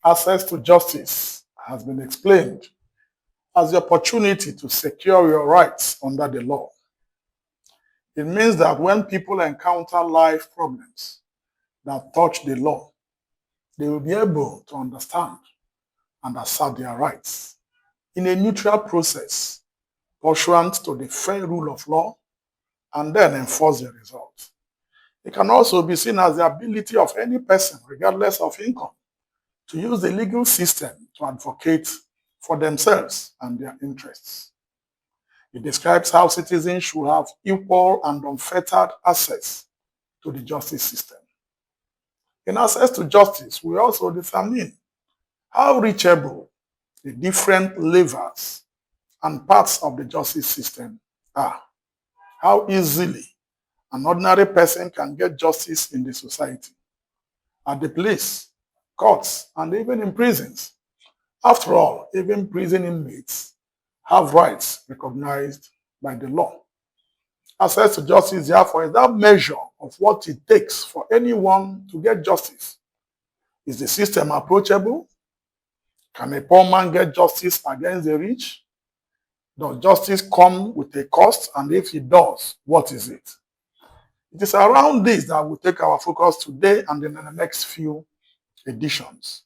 Access to justice has been explained as the opportunity to secure your rights under the law. It means that when people encounter life problems that touch the law, they will be able to understand and assert their rights in a neutral process pursuant to the fair rule of law and then enforce the result. It can also be seen as the ability of any person, regardless of income, to use the legal system to advocate for themselves and their interests. It describes how citizens should have equal and unfettered access to the justice system. In access to justice, we also determine how reachable the different levers and parts of the justice system are, how easily an ordinary person can get justice in the society, at the police, courts, and even in prisons. After all, even prison inmates have rights recognized by the law. Access to justice, therefore, is that measure of what it takes for anyone to get justice. Is the system approachable? Can a poor man get justice against the rich? Does justice come with a cost? And if it does, what is it? It is around this that we'll take our focus today and in the next few editions.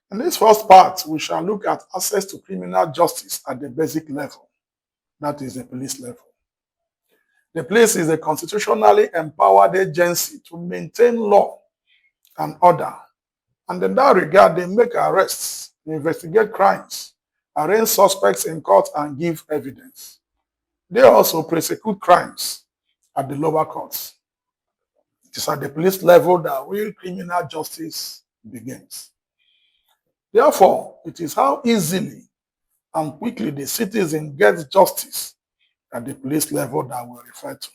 In this first part, we shall look at access to criminal justice at the basic level, that is the police level. The police is a constitutionally empowered agency to maintain law and order, and in that regard, they make arrests, investigate crimes, arraign suspects in court, and give evidence. They also prosecute crimes at the lower courts. It is at the police level that real criminal justice begins. Therefore, it is how easily and quickly the citizen gets justice at the police level that we refer to.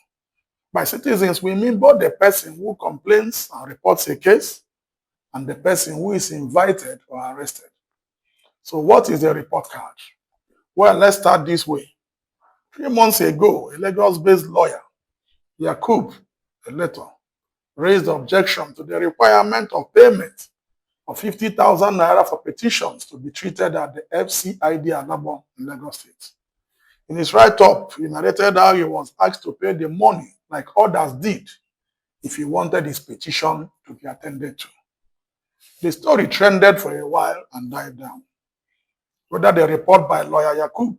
By citizens, we mean both the person who complains and reports a case and the person who is invited or arrested. So what is the report card? Well, let's start this way. 3 months ago, a Lagos-based lawyer, Yakub, a letter, raised objection to the requirement of payment of 50,000 naira for petitions to be treated at the FCID Alabon in Lagos State. In his write-up, he narrated how he was asked to pay the money like others did if he wanted his petition to be attended to. The story trended for a while and died down. Whether the report by lawyer Yakub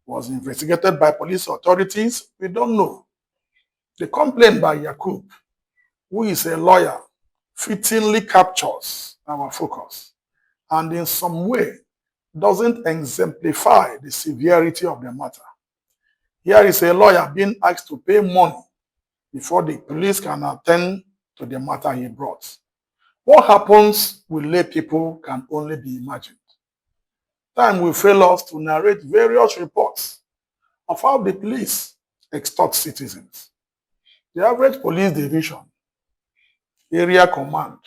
was investigated by police authorities, we don't know. The complaint by Yakub, who is a lawyer, fittingly captures our focus and in some way doesn't exemplify the severity of the matter. Here is a lawyer being asked to pay money before the police can attend to the matter he brought. What happens with lay people can only be imagined. Time will fail us to narrate various reports of how the police extort citizens. The average police division, area command,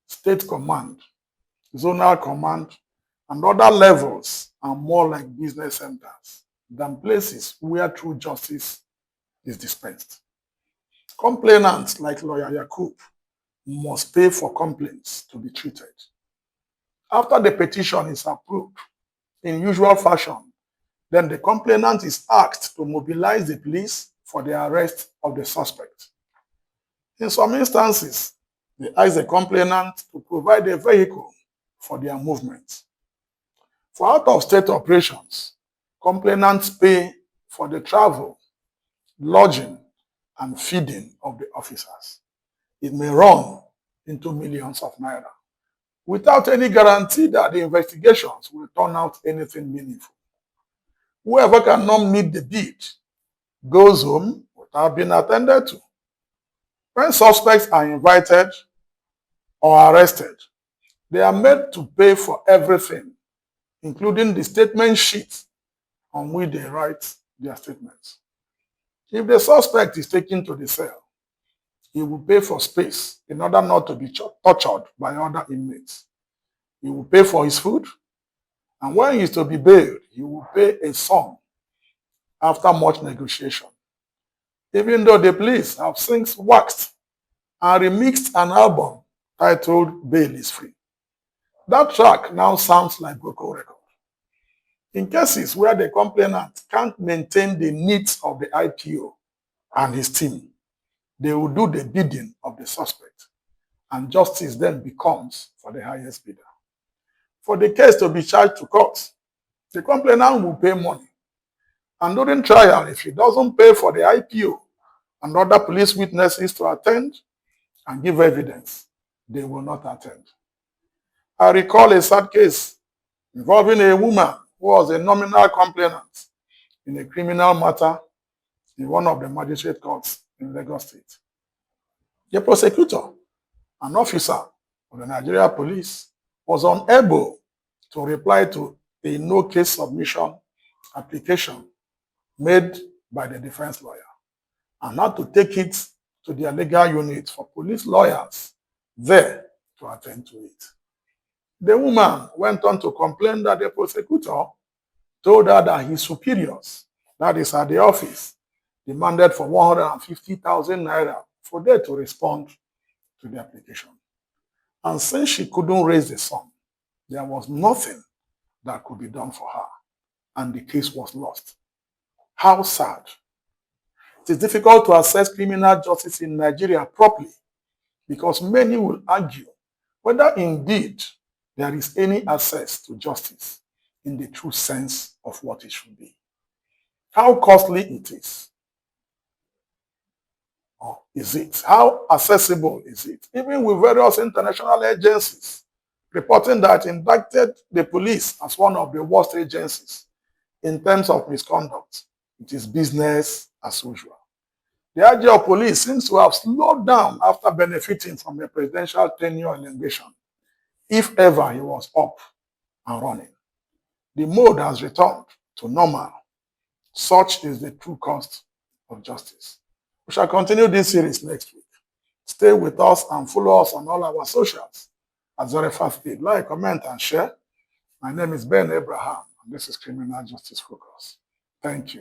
state command, zonal command, and other levels are more like business centers than places where true justice is dispensed. Complainants like lawyer Yakub must pay for complaints to be treated. After the petition is approved, in usual fashion, then the complainant is asked to mobilize the police for the arrest of the suspect. In some instances, they ask the complainant to provide a vehicle for their movement. For out-of-state operations, complainants pay for the travel, lodging, and feeding of the officers. It may run into millions of naira without any guarantee that the investigations will turn out anything meaningful. Whoever cannot meet the bid goes home without being attended to. When suspects are invited or arrested, they are made to pay for everything, including the statement sheet on which they write their statements. If the suspect is taken to the cell, he will pay for space in order not to be tortured by other inmates. He will pay for his food, and when he is to be bailed, he will pay a sum after much negotiation. Even though the police have since waxed and remixed an album titled Bail is Free. That track now sounds like broken record. In cases where the complainant can't maintain the needs of the IPO and his team, they will do the bidding of the suspect, and justice then becomes for the highest bidder. For the case to be charged to court, the complainant will pay money. And during trial, if he doesn't pay for the IPO and other police witnesses to attend and give evidence, they will not attend. I recall a sad case involving a woman who was a nominal complainant in a criminal matter in one of the magistrate courts in Lagos State. The prosecutor, an officer of the Nigeria police, was unable to reply to a no-case submission application made by the defense lawyer and had to take it to their legal unit for police lawyers there to attend to it. The woman went on to complain that the prosecutor told her that his superiors, that is at the office, demanded for 150,000 naira for them to respond to the application. And since she couldn't raise the sum, there was nothing that could be done for her, and the case was lost. How sad. It is difficult to assess criminal justice in Nigeria properly because many will argue whether indeed there is any access to justice in the true sense of what it should be. How costly it is. Or is it? How accessible is it? Even with various international agencies reporting that indicted the police as one of the worst agencies in terms of misconduct, it is business as usual. The IG of police seems to have slowed down after benefiting from a presidential tenure elevation, if ever he was up and running. The mode has returned to normal. Such is the true cost of justice. We shall continue this series next week. Stay with us and follow us on all our socials at Zorefast. Like, comment, and share. My name is Ben Abraham, and this is Criminal Justice Focus. Thank you.